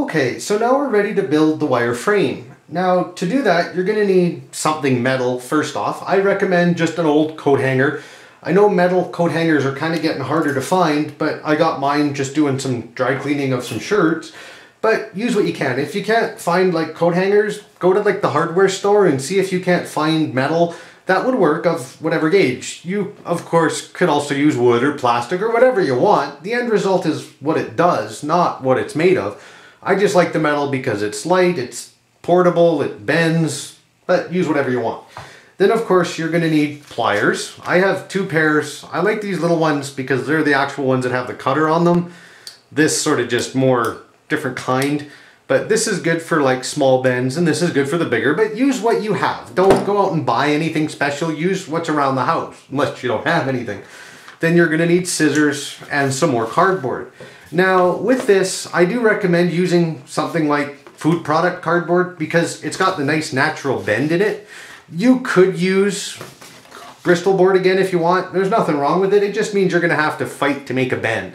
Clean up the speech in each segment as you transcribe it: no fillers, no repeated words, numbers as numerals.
Okay, so now we're ready to build the wire frame. Now to do that, you're going to need something metal first off. I recommend just an old coat hanger. I know metal coat hangers are kind of getting harder to find, but I got mine just doing some dry cleaning of some shirts. But use what you can. If you can't find like coat hangers, go to like the hardware store and see if you can't find metal that would work of whatever gauge. You, of course, could also use wood or plastic or whatever you want. The end result is what it does, not what it's made of. I just like the metal because it's light, it's portable, it bends, but use whatever you want. Then of course you're going to need pliers. I have two pairs. I like these little ones because they're the actual ones that have the cutter on them. This sort of just more different kind. But this is good for like small bends and this is good for the bigger, but use what you have. Don't go out and buy anything special. Use what's around the house, unless you don't have anything. Then you're going to need scissors and some more cardboard. Now with this, I do recommend using something like food product cardboard because it's got the nice natural bend in it. You could use Bristol board again if you want. There's nothing wrong with it. It just means you're going to have to fight to make a bend.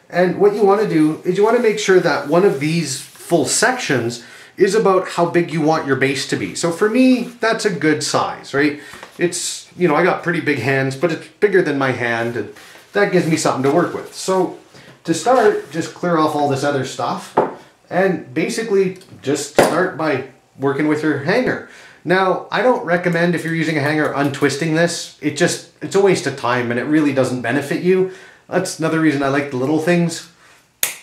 And what you want to do is you want to make sure that one of these full sections is about how big you want your base to be. So for me, that's a good size, right? It's, you know, I got pretty big hands, but it's bigger than my hand, and that gives me something to work with. So to start, just clear off all this other stuff and basically just start by working with your hanger. Now, I don't recommend if you're using a hanger untwisting this. It's a waste of time and it really doesn't benefit you. That's another reason I like the little things.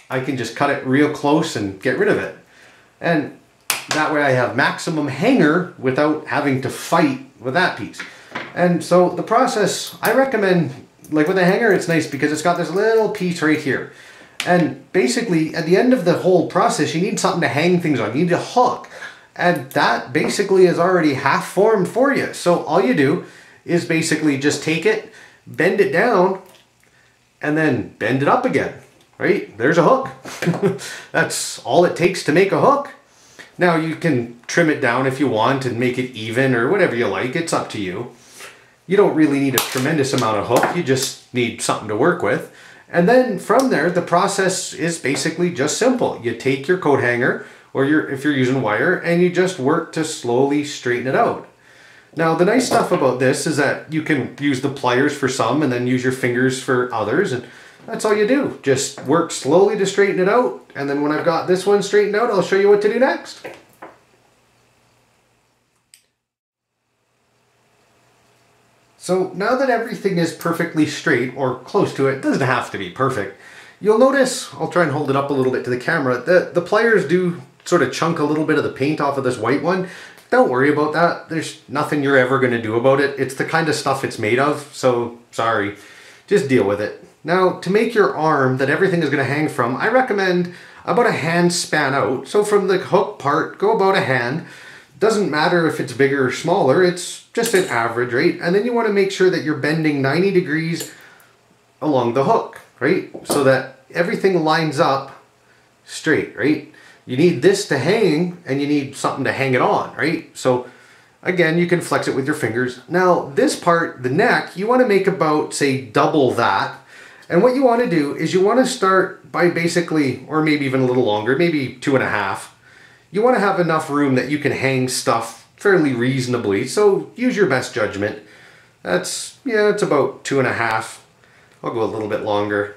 I can just cut it real close and get rid of it. And that way I have maximum hanger without having to fight with that piece. And so the process, I recommend, like with a hanger, it's nice because it's got this little piece right here. And basically at the end of the whole process, you need something to hang things on. You need a hook. And that basically is already half formed for you. So all you do is basically just take it, bend it down, and then bend it up again. Right? There's a hook. That's all it takes to make a hook. Now you can trim it down if you want and make it even or whatever you like. It's up to you. You don't really need a tremendous amount of hook. You just need something to work with. And then from there, the process is basically just simple. You take your coat hanger, or if you're using wire, and you just work to slowly straighten it out. Now the nice stuff about this is that you can use the pliers for some and then use your fingers for others, and that's all you do. Just work slowly to straighten it out, and then when I've got this one straightened out, I'll show you what to do next. So now that everything is perfectly straight, or close to it, doesn't have to be perfect, you'll notice, I'll try and hold it up a little bit to the camera, that the pliers do sort of chunk a little bit of the paint off of this white one. Don't worry about that. There's nothing you're ever going to do about it. It's the kind of stuff it's made of, so sorry. Just deal with it. Now, to make your arm that everything is going to hang from, I recommend about a hand span out. So from the hook part, go about a hand. Doesn't matter if it's bigger or smaller, it's just an average, right? And then you want to make sure that you're bending 90 degrees along the hook, right? So that everything lines up straight, right? You need this to hang and you need something to hang it on, right? So again, you can flex it with your fingers. Now this part, the neck, you want to make about, say, double that. And what you want to do is you want to start by basically, or maybe even a little longer, maybe 2.5. You want to have enough room that you can hang stuff fairly reasonably. So use your best judgment. That's, yeah, it's about 2.5. I'll go a little bit longer.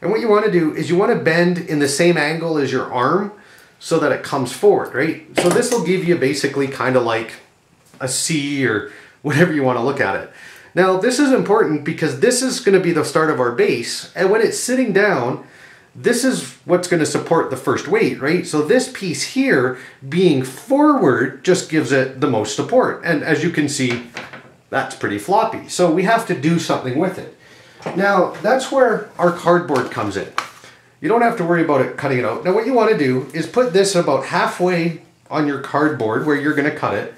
And what you want to do is you want to bend in the same angle as your arm so that it comes forward, right? So this will give you basically kind of like a C or whatever you want to look at it. Now this is important because this is going to be the start of our base, and when it's sitting down, this is what's going to support the first weight, right? So this piece here being forward just gives it the most support, and as you can see, that's pretty floppy. So we have to do something with it. Now that's where our cardboard comes in. You don't have to worry about it cutting it out. Now what you want to do is put this about halfway on your cardboard where you're going to cut it,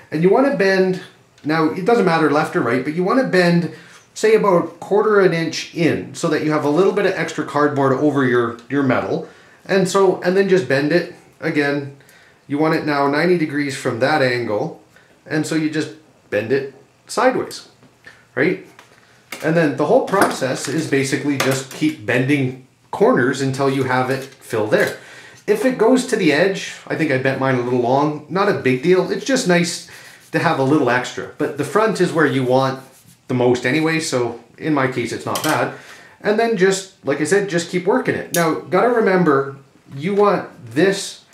and you want to bend. Now, it doesn't matter left or right, but you want to bend, say, about 1/4 inch in so that you have a little bit of extra cardboard over your metal. And then just bend it. Again, you want it now 90 degrees from that angle. And so you just bend it sideways, right? And then the whole process is basically just keep bending corners until you have it fill there. If it goes to the edge, I think I bent mine a little long, not a big deal. It's just nice to have a little extra. But the front is where you want the most anyway, so in my case it's not bad. And then just, like I said, just keep working it. Now, gotta remember, you want this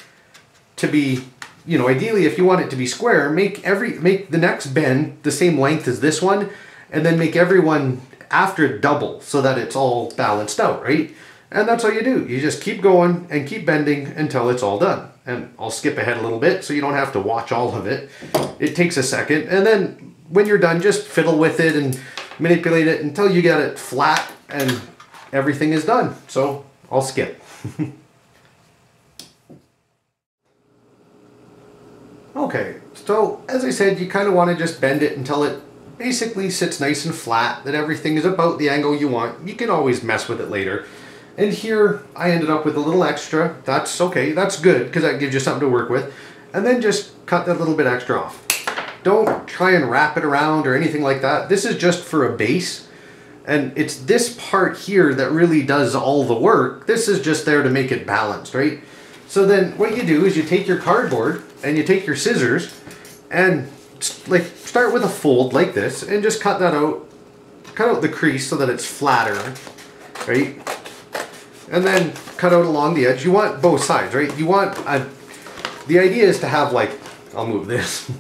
to be, you know, ideally if you want it to be square, make the next bend the same length as this one, and then make every one after double so that it's all balanced out, right? And that's all you do. You just keep going and keep bending until it's all done. And I'll skip ahead a little bit so you don't have to watch all of it. It takes a second. And then when you're done, just fiddle with it and manipulate it until you get it flat and everything is done. So I'll skip. Okay, so as I said, you kind of want to just bend it until it basically sits nice and flat, that everything is about the angle you want. You can always mess with it later. And here I ended up with a little extra. That's okay, that's good, because that gives you something to work with. And then just cut that little bit extra off. Don't try and wrap it around or anything like that. This is just for a base. And it's this part here that really does all the work. This is just there to make it balanced, right? So then what you do is you take your cardboard and you take your scissors and like start with a fold like this and just cut that out. Cut out the crease so that it's flatter, right? And then cut out along the edge. You want both sides, right? You want the idea is to have like, I'll move this.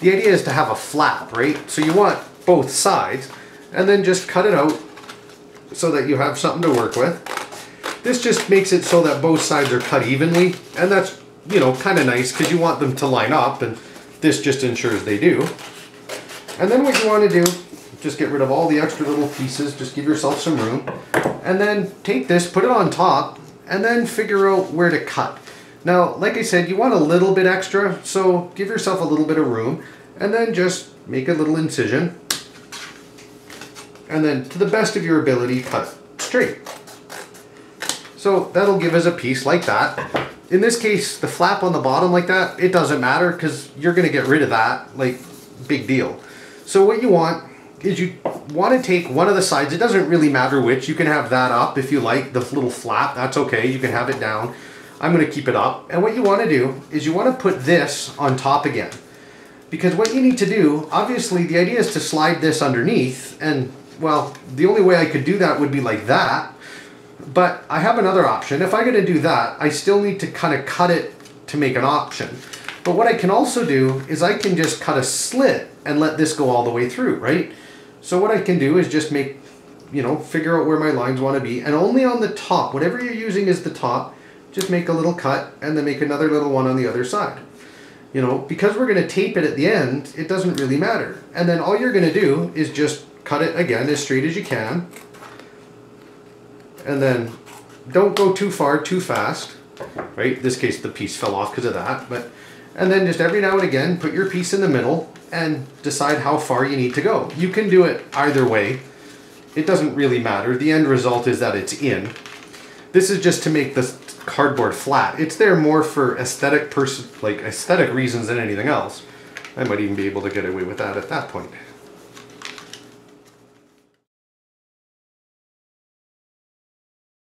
The idea is to have a flap, right? So you want both sides and then just cut it out so that you have something to work with. This just makes it so that both sides are cut evenly, and that's, you know, kind of nice because you want them to line up, and this just ensures they do. And then what you want to do, just get rid of all the extra little pieces, just give yourself some room, and then take this, put it on top, and then figure out where to cut. Now, like I said, you want a little bit extra, so give yourself a little bit of room, and then just make a little incision, and then to the best of your ability, cut straight. So that'll give us a piece like that. In this case, the flap on the bottom like that, it doesn't matter because you're going to get rid of that, like, big deal. So what you want is you want to take one of the sides. It doesn't really matter which. You can have that up if you like, the little flap. That's okay. You can have it down. I'm going to keep it up. And what you want to do is you want to put this on top again. Because what you need to do, obviously the idea is to slide this underneath. And, well, the only way I could do that would be like that. But I have another option. If I'm going to do that, I still need to kind of cut it to make an option. But what I can also do is I can just cut a slit and let this go all the way through, right? So what I can do is just make, you know, figure out where my lines want to be. And only on the top, whatever you're using is the top, just make a little cut and then make another little one on the other side. You know, because we're going to tape it at the end, it doesn't really matter. And then all you're going to do is just cut it again as straight as you can. And then don't go too far, too fast, right? In this case, the piece fell off because of that. And then just every now and again, put your piece in the middle and decide how far you need to go. You can do it either way. It doesn't really matter. The end result is that it's in. This is just to make the cardboard flat. It's there more for aesthetic reasons than anything else. I might even be able to get away with that at that point.